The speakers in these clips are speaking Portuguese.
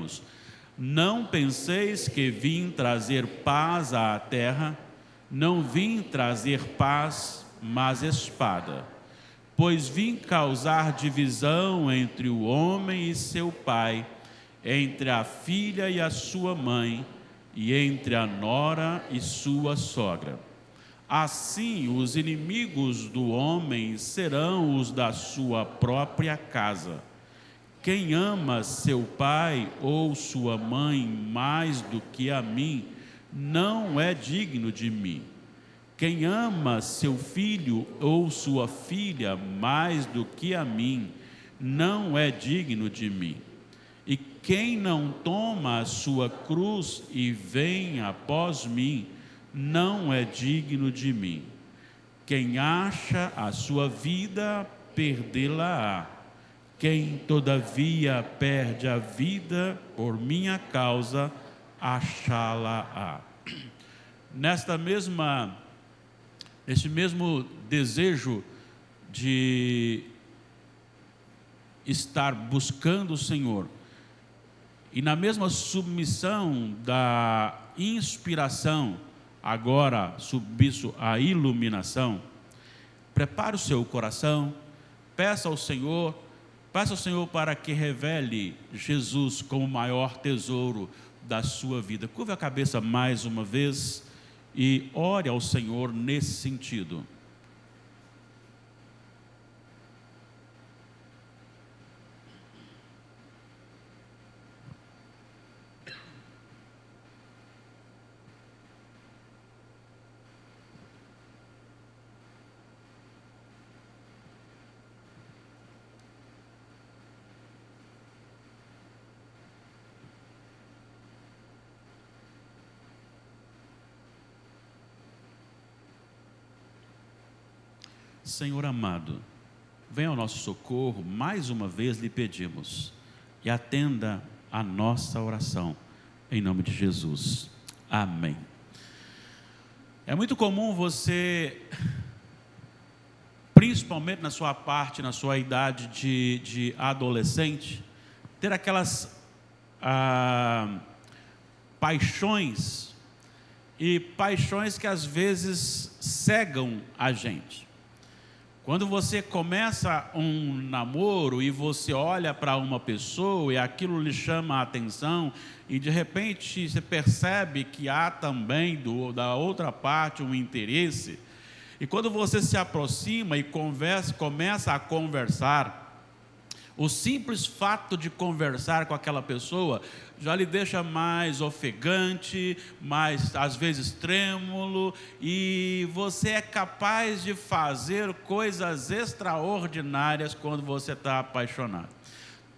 anos. Não penseis que vim trazer paz à terra. Não vim trazer paz, mas espada. Pois vim causar divisão entre o homem e seu pai, entre a filha e a sua mãe, e entre a nora e sua sogra. Assim, os inimigos do homem serão os da sua própria casa. Quem ama seu pai ou sua mãe mais do que a mim, não é digno de mim. Quem ama seu filho ou sua filha mais do que a mim, não é digno de mim. E quem não toma a sua cruz e vem após mim, não é digno de mim. Quem acha a sua vida, perdê-la-á. Quem, todavia, perde a vida por minha causa, achá-la-á. Neste mesmo desejo de estar buscando o Senhor, e na mesma submissão da inspiração, agora submisso à iluminação, prepare o seu coração, peça ao Senhor para que revele Jesus como o maior tesouro da sua vida. Curva a cabeça mais uma vez e ore ao Senhor nesse sentido. Senhor amado, venha ao nosso socorro, mais uma vez lhe pedimos, e atenda a nossa oração, em nome de Jesus, amém. É muito comum você, principalmente na sua idade de adolescente, ter aquelas paixões que às vezes cegam a gente. Quando você começa um namoro e você olha para uma pessoa e aquilo lhe chama a atenção e de repente você percebe que há também da outra parte um interesse, e quando você se aproxima e começa a conversar, o simples fato de conversar com aquela pessoa já lhe deixa mais ofegante, mais às vezes trêmulo, e você é capaz de fazer coisas extraordinárias quando você está apaixonado.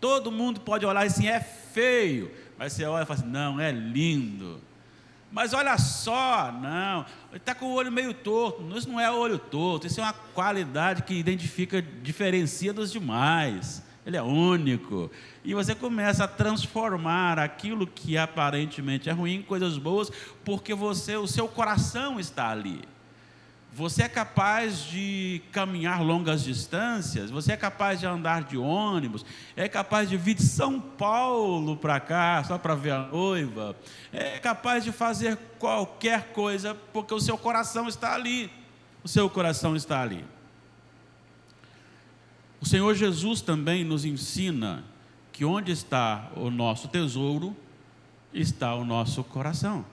Todo mundo pode olhar assim, é feio, mas você olha e fala assim, não, é lindo. Mas olha só, não, ele está com o olho meio torto. Isso não é olho torto, isso é uma qualidade que diferencia dos demais. Ele é único, e você começa a transformar aquilo que aparentemente é ruim em coisas boas, porque o seu coração está ali. Você é capaz de caminhar longas distâncias, você é capaz de andar de ônibus, é capaz de vir de São Paulo para cá, só para ver a noiva, é capaz de fazer qualquer coisa, porque o seu coração está ali, o seu coração está ali. O Senhor Jesus também nos ensina que onde está o nosso tesouro, está o nosso coração.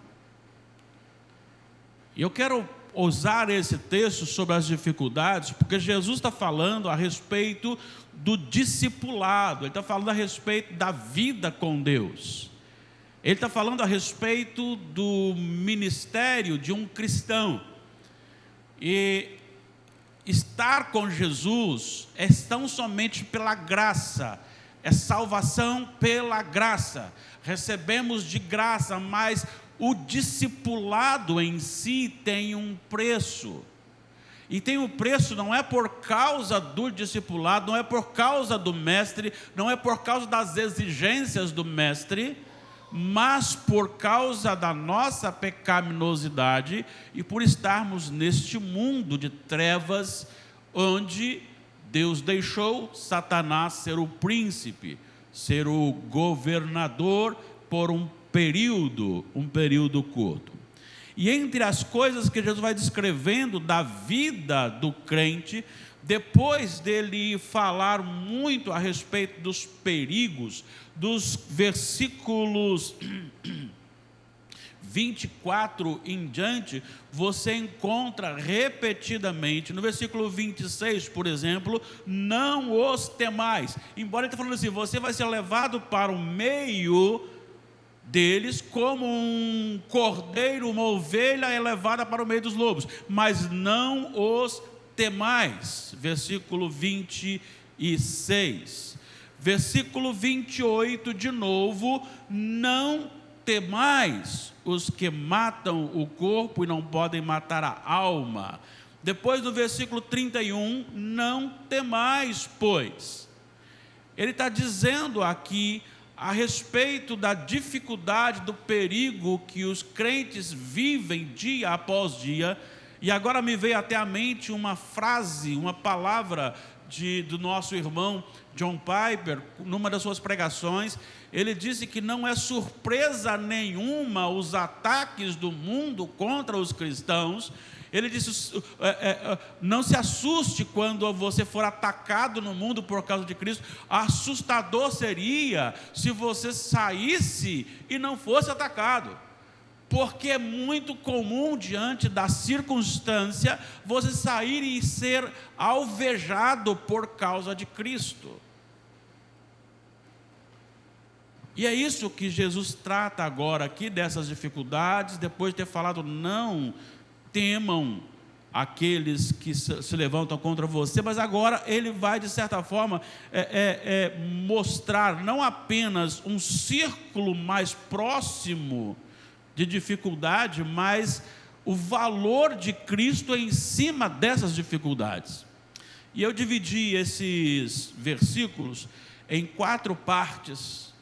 E eu quero usar esse texto sobre as dificuldades, porque Jesus está falando a respeito do discipulado, Ele está falando a respeito da vida com Deus. Ele está falando a respeito do ministério de um cristão. E estar com Jesus é tão somente pela graça, é salvação pela graça, recebemos de graça, mas o discipulado em si tem um preço, e tem um preço não é por causa do discipulado, não é por causa do mestre, não é por causa das exigências do mestre, mas por causa da nossa pecaminosidade e por estarmos neste mundo de trevas, onde Deus deixou Satanás ser o príncipe, ser o governador por um período curto. E entre as coisas que Jesus vai descrevendo da vida do crente, depois dele falar muito a respeito dos perigos, dos versículos 24 em diante, você encontra repetidamente, no versículo 26, por exemplo, não os temais. Embora ele esteja falando assim, você vai ser levado para o meio deles como um cordeiro, uma ovelha é levada para o meio dos lobos, mas não os temais. Versículo 26. Versículo 28 de novo, não temais os que matam o corpo e não podem matar a alma. Depois do versículo 31, não temais, pois. Ele está dizendo aqui a respeito da dificuldade, do perigo que os crentes vivem dia após dia. E agora me veio até a mente uma frase, uma palavra do nosso irmão John Piper, numa das suas pregações. Ele disse que não é surpresa nenhuma os ataques do mundo contra os cristãos. Ele disse, não se assuste quando você for atacado no mundo por causa de Cristo. Assustador seria se você saísse e não fosse atacado. Porque é muito comum, diante da circunstância, você sair e ser alvejado por causa de Cristo. E é isso que Jesus trata agora aqui, dessas dificuldades, depois de ter falado, não temam aqueles que se levantam contra você, mas agora ele vai, de certa forma, mostrar não apenas um círculo mais próximo de dificuldade, mas o valor de Cristo em cima dessas dificuldades. E eu dividi esses versículos em 4 partes,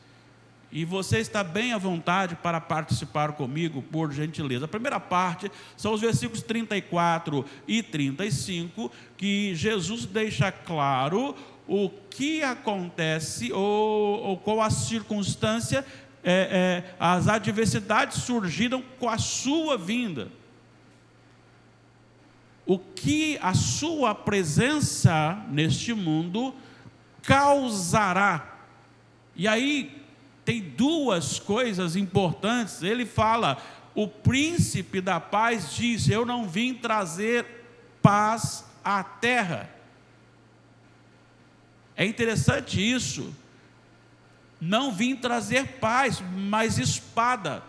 e você está bem à vontade para participar comigo, por gentileza. A primeira parte são os versículos 34 e 35, que Jesus deixa claro o que acontece, ou qual a circunstância, as adversidades surgiram com a sua vinda. O que a sua presença neste mundo causará. E aí tem 2 coisas importantes. Ele fala, o príncipe da paz diz, eu não vim trazer paz à terra. É interessante isso. Não vim trazer paz, mas espada.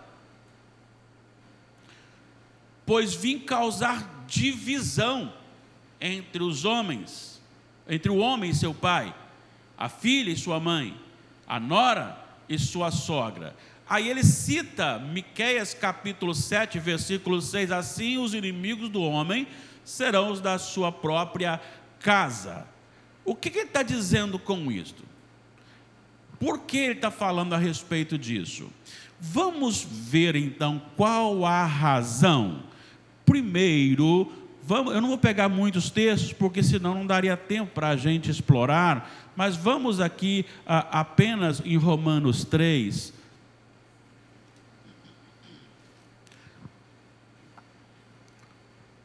Pois vim causar divisão entre os homens, entre o homem e seu pai, a filha e sua mãe, a nora e sua sogra. Aí ele cita Miqueias capítulo 7, versículo 6, assim os inimigos do homem serão os da sua própria casa. O que ele está dizendo com isto? Por que ele está falando a respeito disso? Vamos ver então qual a razão. Primeiro, eu não vou pegar muitos textos, porque senão não daria tempo para a gente explorar, mas vamos aqui apenas em Romanos 3.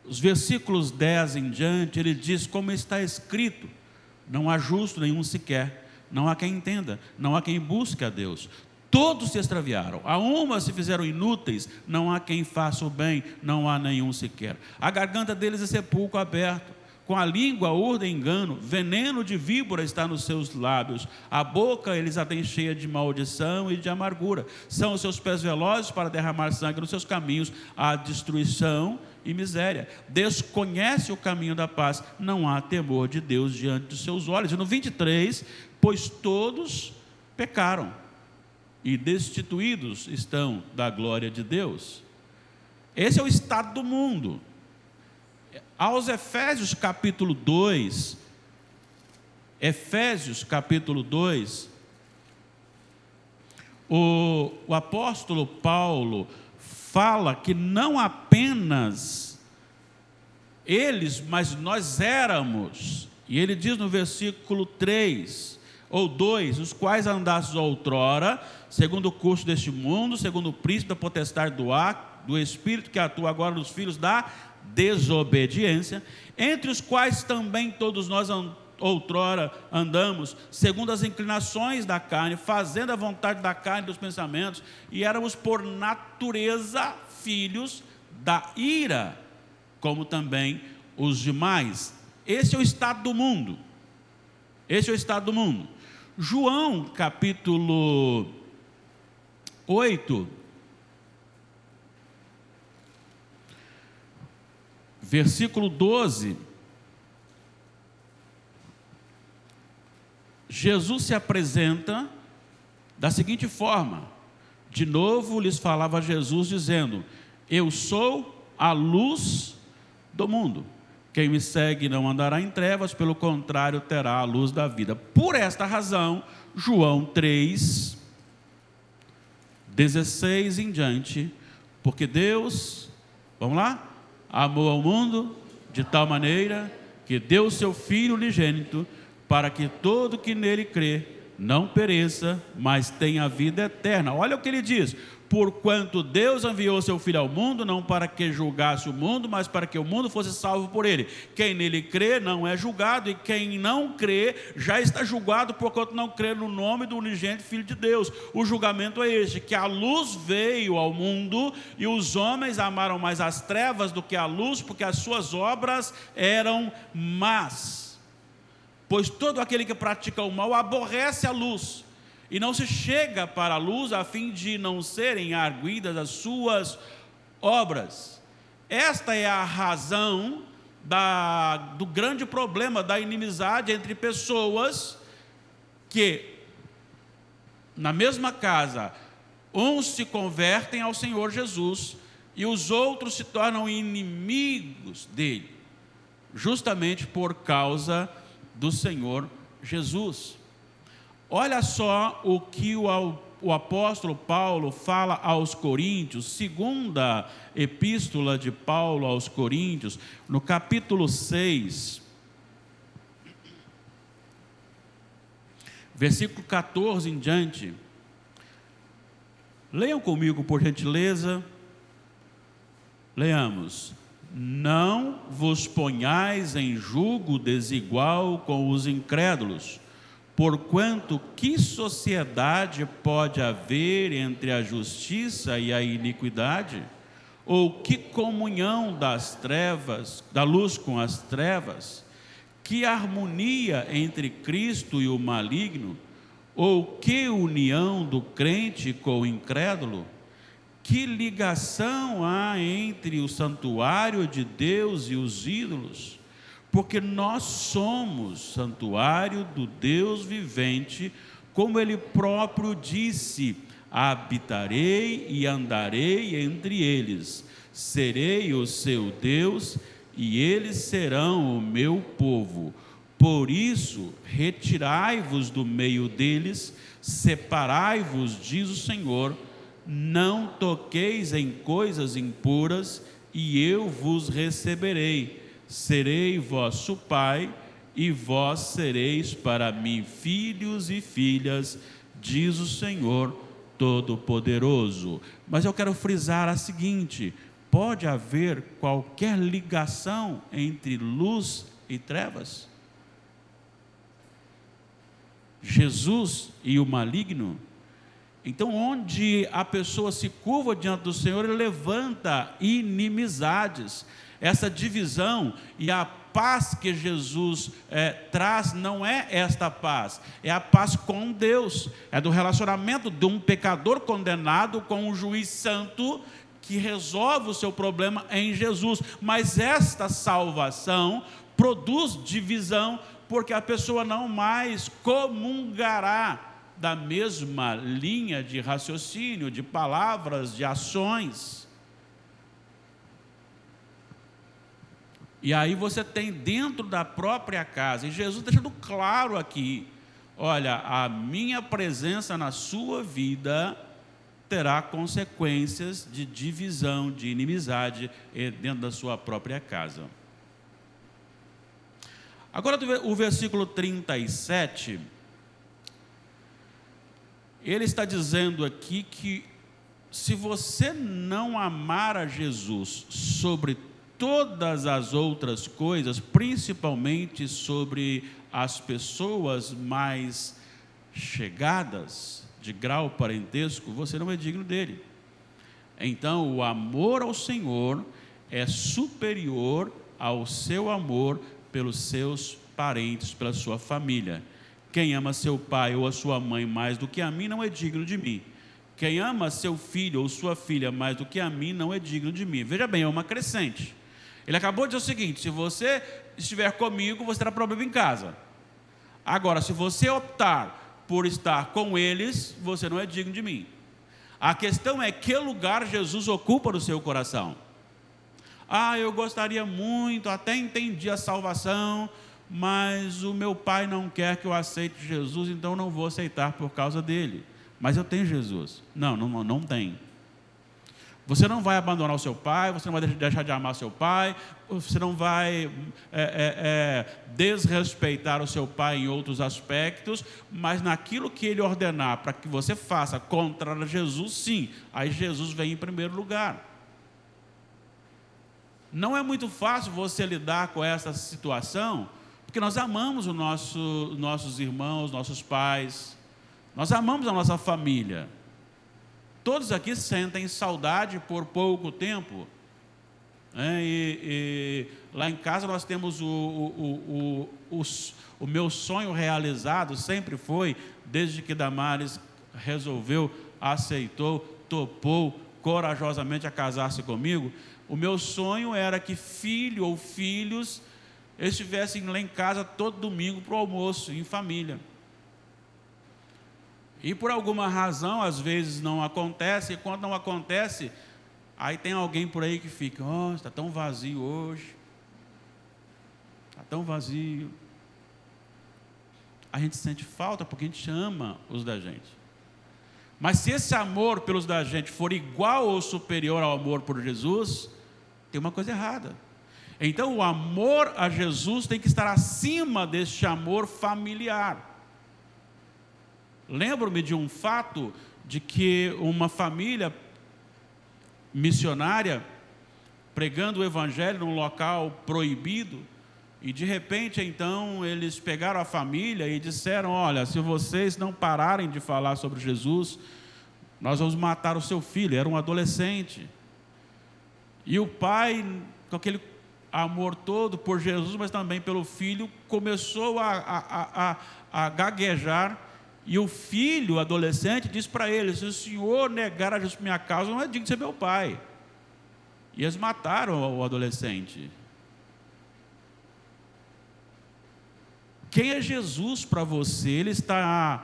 Os versículos 10 em diante, ele diz, como está escrito, não há justo nenhum sequer, não há quem entenda, não há quem busque a Deus. Todos se extraviaram, a uma se fizeram inúteis, não há quem faça o bem, não há nenhum sequer. A garganta deles é sepulcro aberto, com a língua urdem engano, veneno de víbora está nos seus lábios, a boca eles a têm cheia de maldição e de amargura. São os seus pés velozes para derramar sangue, nos seus caminhos há destruição e miséria. Desconhece o caminho da paz, não há temor de Deus diante dos seus olhos. E no 23, pois todos pecaram e destituídos estão da glória de Deus. Esse é o estado do mundo. Aos Efésios capítulo 2, o apóstolo Paulo fala que não apenas eles, mas nós éramos, e ele diz no versículo 3, Ou 2, os quais andastes outrora, segundo o curso deste mundo, segundo o príncipe da potestade do ar, do espírito que atua agora nos filhos da desobediência, entre os quais também todos nós outrora andamos, segundo as inclinações da carne, fazendo a vontade da carne e dos pensamentos, e éramos por natureza filhos da ira, como também os demais. Esse é o estado do mundo. Esse é o estado do mundo. João, capítulo 8, versículo 12, Jesus se apresenta da seguinte forma. De novo lhes falava Jesus dizendo: eu sou a luz do mundo. Quem me segue não andará em trevas, pelo contrário, terá a luz da vida. Por esta razão, João 3, 16 em diante, porque Deus, vamos lá, amou ao mundo de tal maneira que deu o seu Filho unigênito, para que todo que nele crê não pereça, mas tenha vida eterna. Olha o que ele diz: porquanto Deus enviou seu Filho ao mundo, não para que julgasse o mundo, mas para que o mundo fosse salvo por ele. Quem nele crê não é julgado, e quem não crê já está julgado, porquanto não crê no nome do unigênito Filho de Deus. O julgamento é este, que a luz veio ao mundo, e os homens amaram mais as trevas do que a luz, porque as suas obras eram más. Pois todo aquele que pratica o mal aborrece a luz, e não se chega para a luz, a fim de não serem arguidas as suas obras. Esta é a razão do grande problema da inimizade entre pessoas que, na mesma casa, uns se convertem ao Senhor Jesus, e os outros se tornam inimigos dele, justamente por causa do Senhor Jesus. Olha só o que o apóstolo Paulo fala aos Coríntios, segunda epístola de Paulo aos Coríntios, no capítulo 6, versículo 14 em diante. Leiam comigo, por gentileza. Leamos. Não vos ponhais em julgo desigual com os incrédulos, porquanto que sociedade pode haver entre a justiça e a iniquidade? Ou que comunhão das trevas, da luz com as trevas? Que harmonia entre Cristo e o maligno? Ou que união do crente com o incrédulo? Que ligação há entre o santuário de Deus e os ídolos? Porque nós somos santuário do Deus vivente, como Ele próprio disse: habitarei e andarei entre eles, serei o seu Deus, e eles serão o meu povo. Por isso, retirai-vos do meio deles, separai-vos, diz o Senhor, não toqueis em coisas impuras, e eu vos receberei. Serei vosso pai, e vós sereis para mim filhos e filhas, diz o Senhor Todo-Poderoso. Mas eu quero frisar a seguinte: pode haver qualquer ligação entre luz e trevas? Jesus e o maligno? Então, onde a pessoa se curva diante do Senhor, ele levanta inimizades. Essa divisão e a paz que Jesus traz não é esta paz, é a paz com Deus, é do relacionamento de um pecador condenado com um juiz santo que resolve o seu problema em Jesus. Mas esta salvação produz divisão, porque a pessoa não mais comungará da mesma linha de raciocínio, de palavras, de ações. E aí você tem dentro da própria casa, e Jesus deixando claro aqui: olha, a minha presença na sua vida terá consequências de divisão, de inimizade dentro da sua própria casa. Agora o versículo 37 Ele está dizendo aqui que se você não amar a Jesus sobre todas as outras coisas, principalmente sobre as pessoas mais chegadas, de grau parentesco, você não é digno dele. Então, o amor ao Senhor é superior ao seu amor pelos seus parentes, pela sua família. Quem ama seu pai ou a sua mãe mais do que a mim, não é digno de mim. Quem ama seu filho ou sua filha mais do que a mim, não é digno de mim. Veja bem, é uma crescente. Ele acabou de dizer o seguinte: se você estiver comigo, você terá problema em casa. Agora, se você optar por estar com eles, você não é digno de mim. A questão é que lugar Jesus ocupa no seu coração. Eu gostaria muito, até entendi a salvação, mas o meu pai não quer que eu aceite Jesus, então não vou aceitar por causa dele. Mas eu tenho Jesus. Não tem. Você não vai abandonar o seu pai, você não vai deixar de amar seu pai, você não vai desrespeitar o seu pai em outros aspectos, mas naquilo que ele ordenar para que você faça contrário a Jesus, sim, aí Jesus vem em primeiro lugar. Não é muito fácil você lidar com essa situação, porque nós amamos os nossos irmãos, nossos pais, nós amamos a nossa família. Todos aqui sentem saudade por pouco tempo, né? E lá em casa nós temos o meu sonho realizado, sempre foi, desde que Damares resolveu, aceitou, topou corajosamente a casar-se comigo. O meu sonho era que filho ou filhos estivessem lá em casa todo domingo para o almoço, em família. E por alguma razão, às vezes não acontece, e quando não acontece, aí tem alguém por aí que fica: está tão vazio hoje, está tão vazio. A gente sente falta porque a gente ama os da gente. Mas se esse amor pelos da gente for igual ou superior ao amor por Jesus, tem uma coisa errada. Então o amor a Jesus tem que estar acima deste amor familiar. Lembro-me de um fato de que uma família missionária pregando o evangelho num local proibido, e de repente então eles pegaram a família e disseram: olha, se vocês não pararem de falar sobre Jesus, nós vamos matar o seu filho. Era um adolescente, e o pai, com aquele amor todo por Jesus, mas também pelo filho, começou a gaguejar. E o filho, o adolescente, disse para ele: se o senhor negar a Jesus por minha causa, não é digno de ser meu pai. E eles mataram o adolescente. Quem é Jesus para você? Ele está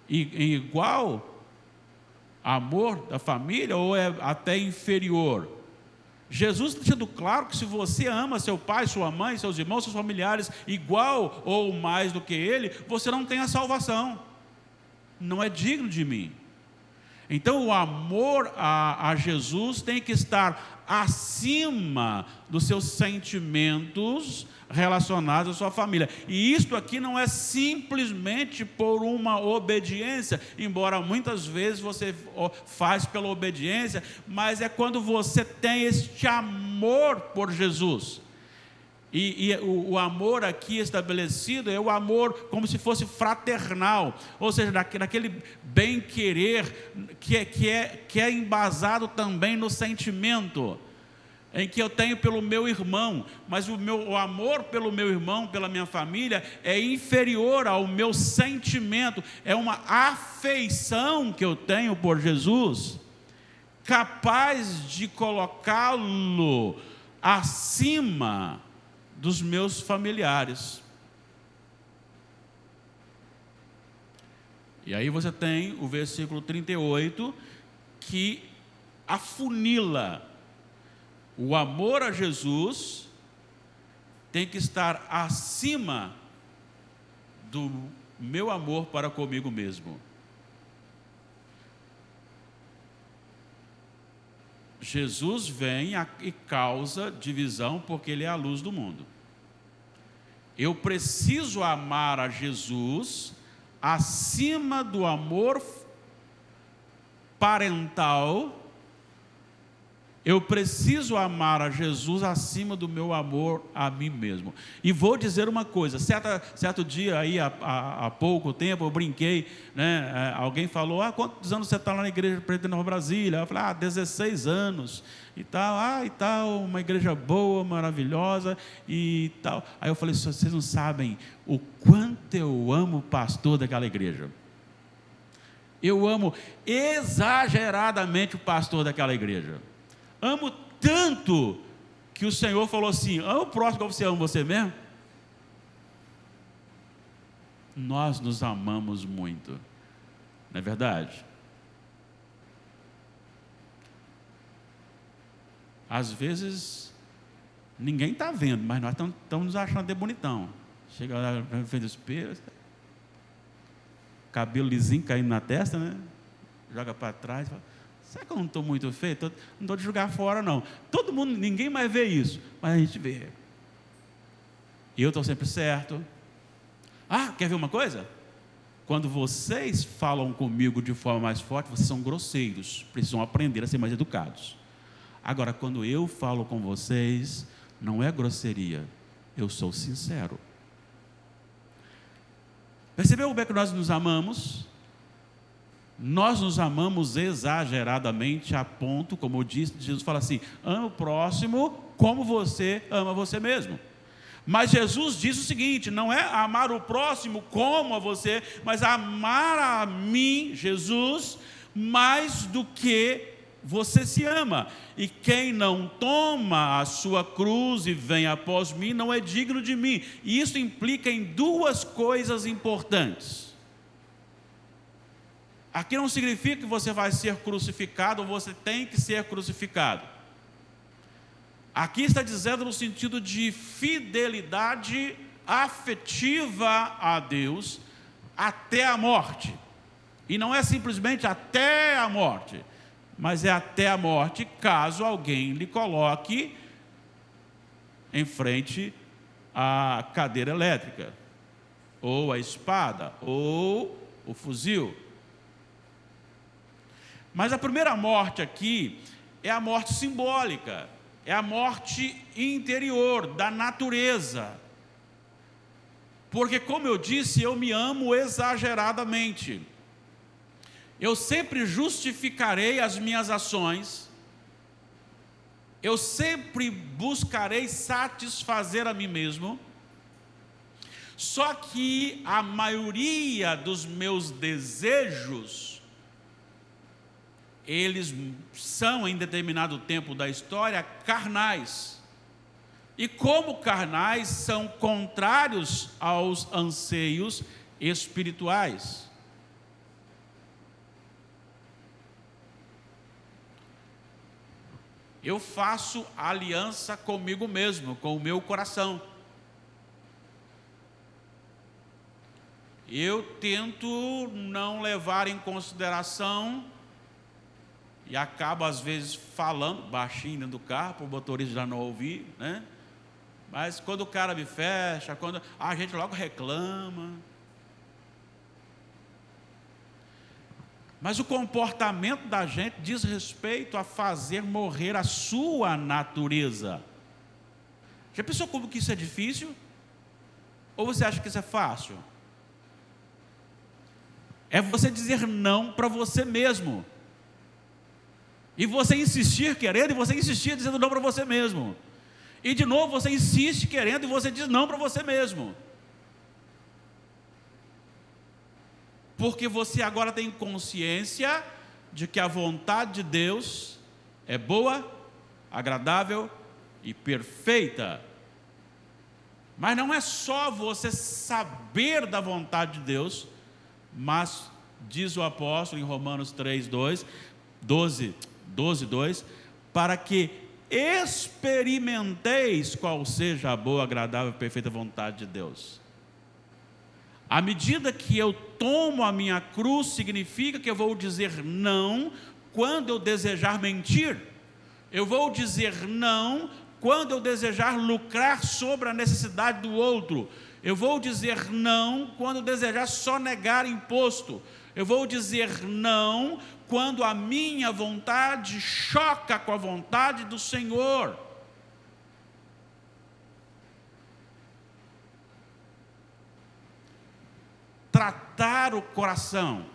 em igual amor da família ou é até inferior? Jesus está sendo claro que se você ama seu pai, sua mãe, seus irmãos, seus familiares igual ou mais do que ele, você não tem a salvação. Não é digno de mim. Então o amor a Jesus tem que estar acima dos seus sentimentos relacionados à sua família. E isto aqui não é simplesmente por uma obediência, embora muitas vezes você faz pela obediência, mas é quando você tem este amor por Jesus. E o amor aqui estabelecido é o amor como se fosse fraternal, ou seja, naquele bem-querer que é embasado também no sentimento, em que eu tenho pelo meu irmão, mas o amor pelo meu irmão, pela minha família, é inferior ao meu sentimento, é uma afeição que eu tenho por Jesus, capaz de colocá-lo acima dos meus familiares. E aí você tem o versículo 38, que afunila o amor a Jesus, tem que estar acima do meu amor para comigo mesmo. Jesus vem e causa divisão porque Ele é a luz do mundo. Eu preciso amar a Jesus acima do amor parental, eu preciso amar a Jesus acima do meu amor a mim mesmo. E vou dizer uma coisa, certo dia aí, há pouco tempo, eu brinquei, né? Alguém falou, quantos anos você está lá na igreja Presbiteriana Nova Brasília? Eu falei, 16 anos, e tal, uma igreja boa, maravilhosa, e tal. Aí eu falei, vocês não sabem o quanto eu amo o pastor daquela igreja. Eu amo exageradamente o pastor daquela igreja. Amo tanto que o Senhor falou assim, ama o próximo como você ama você mesmo. Nós nos amamos muito, não é verdade? Às vezes, ninguém está vendo, mas nós estamos nos achando de bonitão. Chega lá na frente do espelho, cabelo lisinho caindo na testa, né? Joga para trás, fala, será que eu não estou muito feio? Não estou de jogar fora, não. Todo mundo, ninguém mais vê isso, mas a gente vê. E eu estou sempre certo. Quer ver uma coisa? Quando vocês falam comigo de forma mais forte, vocês são grosseiros, precisam aprender a ser mais educados. Agora, quando eu falo com vocês, não é grosseria, eu sou sincero. Percebeu como é que nós nos amamos? Nós nos amamos exageradamente a ponto, como eu disse, Jesus fala assim, ama o próximo como você ama você mesmo. Mas Jesus diz o seguinte, não é amar o próximo como a você, mas amar a mim, Jesus, mais do que você se ama. E quem não toma a sua cruz e vem após mim, não é digno de mim. E isso implica em duas coisas importantes. Aqui não significa que você vai ser crucificado ou você tem que ser crucificado. Aqui está dizendo no sentido de fidelidade afetiva a Deus até a morte. E não é simplesmente até a morte, mas é até a morte caso alguém lhe coloque em frente à cadeira elétrica, ou a espada, ou o fuzil. Mas a primeira morte aqui é a morte simbólica, é a morte interior, da natureza. Porque, como eu disse, eu me amo exageradamente. Eu sempre justificarei as minhas ações, eu sempre buscarei satisfazer a mim mesmo, só que a maioria dos meus desejos, eles são, em determinado tempo da história, carnais. E como carnais, são contrários aos anseios espirituais. Eu faço aliança comigo mesmo, com o meu coração. Eu tento não levar em consideração e acabo às vezes falando baixinho dentro do carro, para o motorista já não ouvir, né? Mas quando o cara me fecha, quando a gente logo reclama. Mas o comportamento da gente diz respeito a fazer morrer a sua natureza. Já pensou como que isso é difícil? Ou você acha que isso é fácil? É você dizer não para você mesmo. E você insistir querendo, e você insistir dizendo não para você mesmo. E de novo você insiste querendo, e você diz não para você mesmo. Porque você agora tem consciência de que a vontade de Deus é boa, agradável e perfeita. Mas não é só você saber da vontade de Deus, mas, diz o apóstolo em Romanos 12, 2, para que experimenteis qual seja a boa, agradável e perfeita vontade de Deus. À medida que eu tomo a minha cruz, significa que eu vou dizer não quando eu desejar mentir. Eu vou dizer não quando eu desejar lucrar sobre a necessidade do outro. Eu vou dizer não quando desejar sonegar imposto. Eu vou dizer não quando a minha vontade choca com a vontade do Senhor. Tratar o coração.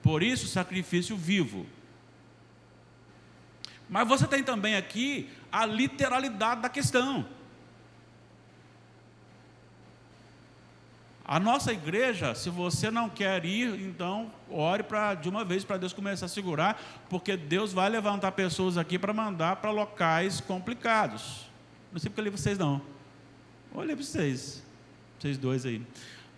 Por isso, sacrifício vivo. Mas você tem também aqui a literalidade da questão. A nossa igreja, se você não quer ir, então ore de uma vez para Deus começar a segurar, porque Deus vai levantar pessoas aqui para mandar para locais complicados. Não sei porque eu olhei para vocês não. Olhei para vocês dois aí.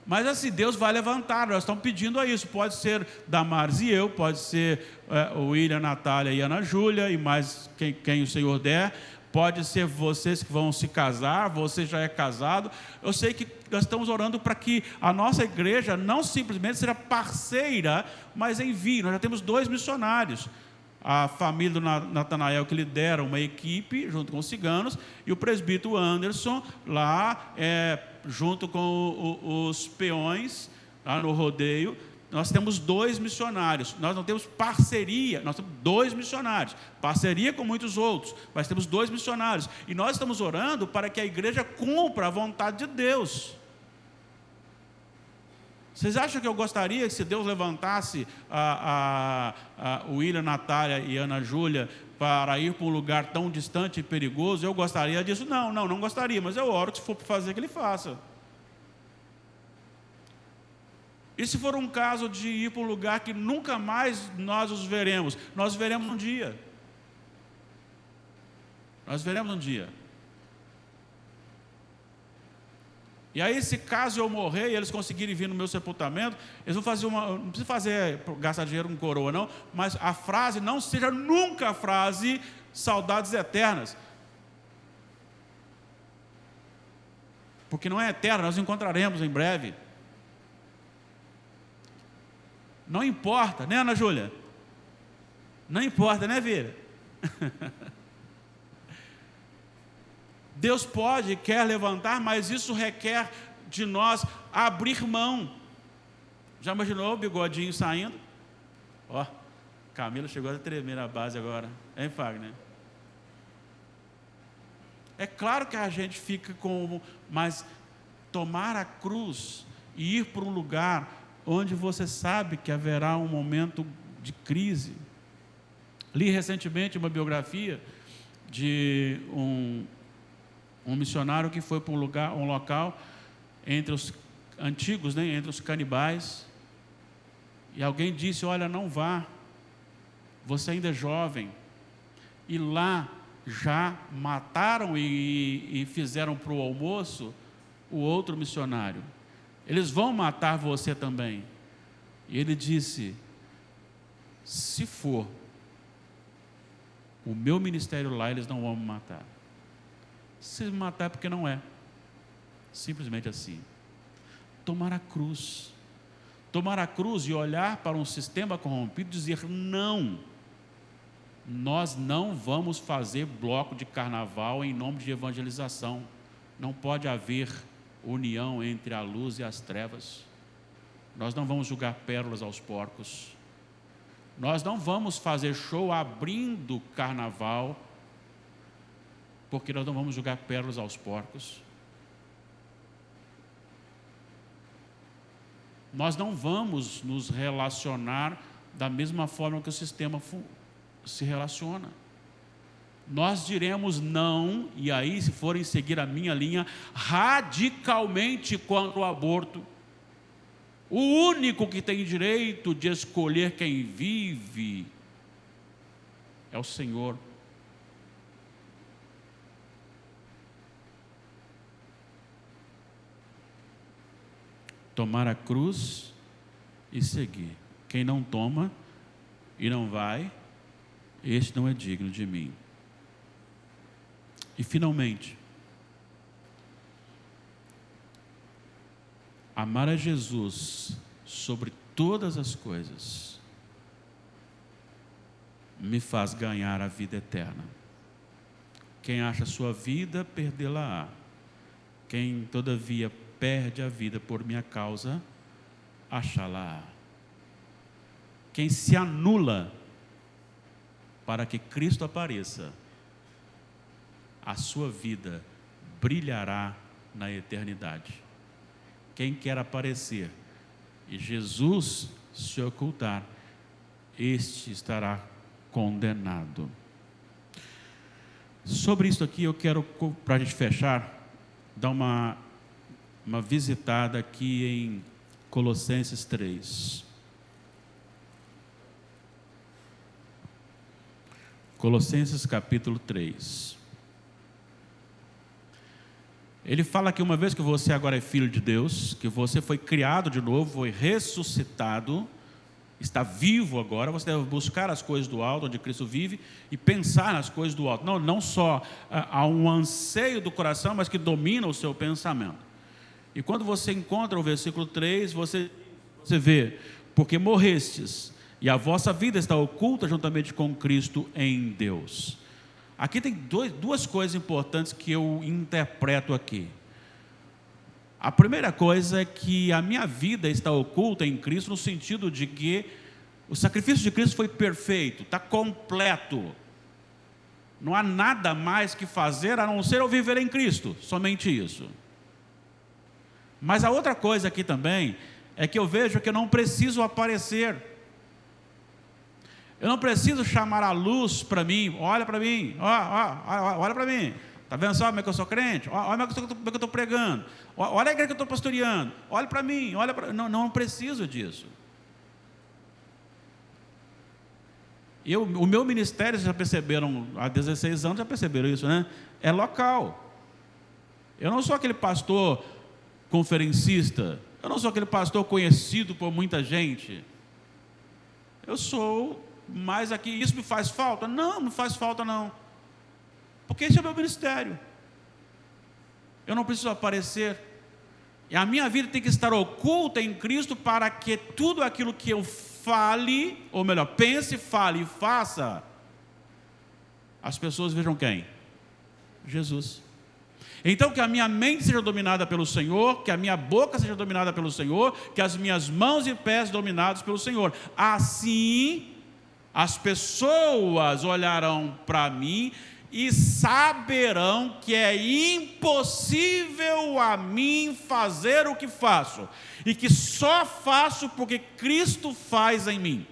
Mas assim, Deus vai levantar, nós estamos pedindo a isso. Pode ser Damares e eu, pode ser o William, a Natália e a Ana Júlia, e mais quem o Senhor der. Pode ser vocês que vão se casar, você já é casado. Eu sei que nós estamos orando para que a nossa igreja não simplesmente seja parceira, mas envie. Nós já temos 2 missionários. A família do Natanael, que lidera uma equipe junto com os ciganos, e o presbítero Anderson, lá junto com os peões, lá no rodeio. Nós temos 2 missionários, nós não temos parceria, nós temos 2 missionários, parceria com muitos outros, mas temos 2 missionários, e nós estamos orando para que a igreja cumpra a vontade de Deus. Vocês acham que eu gostaria que, se Deus levantasse o William, Natália e Ana Júlia para ir para um lugar tão distante e perigoso, eu gostaria disso? Não gostaria, mas eu oro que, se for para fazer, que Ele faça. E se for um caso de ir para um lugar que nunca mais nós os veremos? Nós veremos um dia. Nós veremos um dia. E aí, se caso eu morrer e eles conseguirem vir no meu sepultamento, eles vão fazer não precisa gastar dinheiro com coroa não, mas a frase não seja nunca a frase saudades eternas. Porque não é eterna, nós encontraremos em breve. Não importa, né, Ana Júlia? Não importa, né, Vira? Deus pode, quer levantar, mas isso requer de nós abrir mão. Já imaginou o bigodinho saindo? Ó, Camila chegou a tremer na base agora. Hein, Fagner? É claro que a gente fica mas tomar a cruz e ir para um lugar onde você sabe que haverá um momento de crise. Li recentemente uma biografia de um missionário que foi para um local entre os antigos, né, entre os canibais, e alguém disse: olha, não vá, você ainda é jovem, e lá já mataram e fizeram para o almoço o outro missionário. Eles vão matar você também. E ele disse: se for o meu ministério lá, eles não vão me matar. Se me matar é porque não é. Simplesmente assim. Tomar a cruz. Tomar a cruz e olhar para um sistema corrompido e dizer: não, nós não vamos fazer bloco de carnaval em nome de evangelização. Não pode haver união entre a luz e as trevas. Nós não vamos jogar pérolas aos porcos. Nós não vamos fazer show abrindo carnaval, porque nós não vamos jogar pérolas aos porcos. Nós não vamos nos relacionar da mesma forma que o sistema se relaciona. Nós diremos não, e aí, se forem seguir a minha linha, radicalmente contra o aborto. O único que tem direito de escolher quem vive é o Senhor. Tomar a cruz e seguir. Quem não toma e não vai, este não é digno de mim. E finalmente, amar a Jesus sobre todas as coisas me faz ganhar a vida eterna. Quem acha a sua vida, perdê-la-á. Quem todavia perde a vida por minha causa, achá-la. Quem se anula para que Cristo apareça, a sua vida brilhará na eternidade. Quem quer aparecer e Jesus se ocultar, este estará condenado. Sobre isso aqui eu quero, para a gente fechar, dar uma visitada aqui em Colossenses 3. Colossenses capítulo 3. Ele fala que uma vez que você agora é filho de Deus, que você foi criado de novo, foi ressuscitado, está vivo agora, você deve buscar as coisas do alto, onde Cristo vive, e pensar nas coisas do alto. Não só há um anseio do coração, mas que domina o seu pensamento. E quando você encontra o versículo 3, você vê, porque morrestes, e a vossa vida está oculta juntamente com Cristo em Deus. Aqui tem duas coisas importantes que eu interpreto aqui. A primeira coisa é que a minha vida está oculta em Cristo, no sentido de que o sacrifício de Cristo foi perfeito, está completo. Não há nada mais que fazer a não ser eu viver em Cristo, somente isso. Mas a outra coisa aqui também é que eu vejo que eu não preciso aparecer. Eu não preciso chamar a luz para mim, olha para mim, olha para mim. Está vendo só como é que eu sou crente? Olha como é que eu estou pregando. Olha a igreja que eu estou pastoreando. Olha para mim, olha para... Não preciso disso. O meu ministério, vocês já perceberam, há 16 anos já perceberam isso, né? É local. Eu não sou aquele pastor conferencista. Eu não sou aquele pastor conhecido por muita gente. Eu sou mais aqui. Isso me faz falta? Não faz falta não. Porque esse é o meu ministério. Eu não preciso aparecer. E a minha vida tem que estar oculta em Cristo para que tudo aquilo que eu fale, ou melhor, pense, fale e faça, as pessoas vejam quem? Jesus. Então que a minha mente seja dominada pelo Senhor, que a minha boca seja dominada pelo Senhor, que as minhas mãos e pés dominados pelo Senhor. Assim, as pessoas olharão para mim e saberão que é impossível a mim fazer o que faço, e que só faço porque Cristo faz em mim.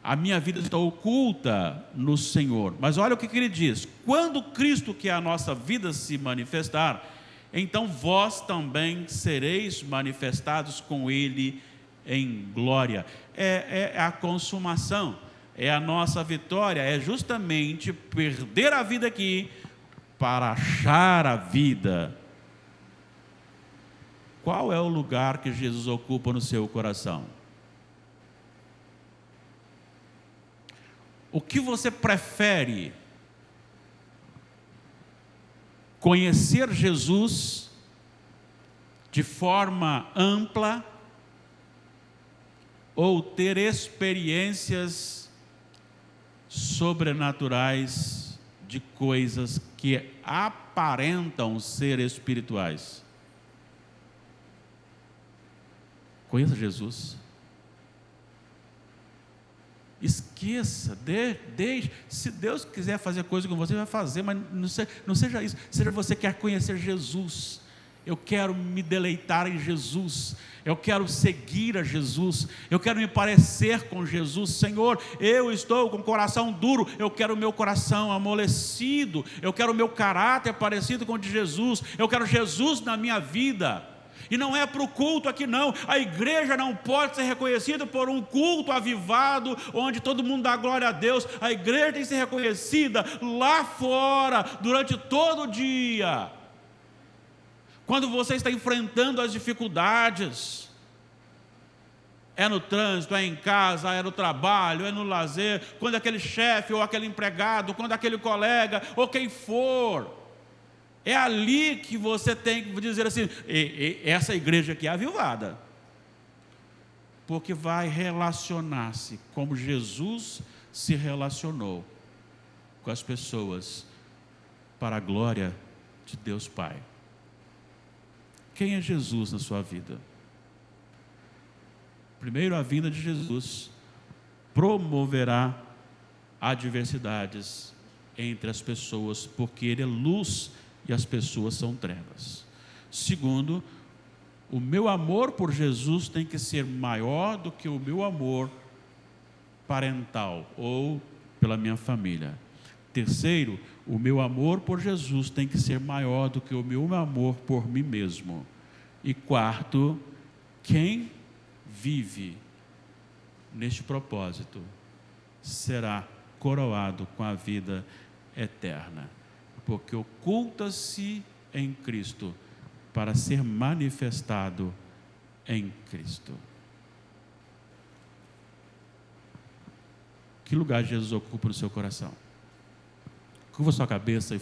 A minha vida está oculta no Senhor. Mas olha o que ele diz: quando Cristo, que é a nossa vida, se manifestar, então vós também sereis manifestados com Ele em glória. É a consumação, é a nossa vitória, é justamente perder a vida aqui para achar a vida. Qual é o lugar que Jesus ocupa no seu coração? O que você prefere? Conhecer Jesus de forma ampla ou ter experiências sobrenaturais de coisas que aparentam ser espirituais? Conheça Jesus. Esqueça, deixe. Se Deus quiser fazer coisa com você, vai fazer, mas não seja isso. Seja você quer conhecer Jesus. Eu quero me deleitar em Jesus. Eu quero seguir a Jesus. Eu quero me parecer com Jesus. Senhor, eu estou com o coração duro. Eu quero o meu coração amolecido. Eu quero o meu caráter parecido com o de Jesus. Eu quero Jesus na minha vida. E não é para o culto aqui não. A igreja não pode ser reconhecida por um culto avivado, onde todo mundo dá glória a Deus. A igreja tem que ser reconhecida lá fora, durante todo o dia. Quando você está enfrentando as dificuldades, é no trânsito, é em casa, é no trabalho, é no lazer, quando aquele chefe ou aquele empregado, quando aquele colega ou quem for, é ali que você tem que dizer assim: essa igreja aqui é avivada, porque vai relacionar-se como Jesus se relacionou. com as pessoas para a glória de Deus Pai. Quem é Jesus na sua vida? Primeiro, a vinda de Jesus promoverá adversidades entre as pessoas, porque Ele é luz e as pessoas são trevas. Segundo, o meu amor por Jesus tem que ser maior do que o meu amor parental ou pela minha família. Terceiro, o meu amor por Jesus tem que ser maior do que o meu amor por mim mesmo. E quarto, quem vive neste propósito será coroado com a vida eterna, porque oculta-se em Cristo para ser manifestado em Cristo. Que lugar Jesus ocupa no seu coração? Curva sua cabeça e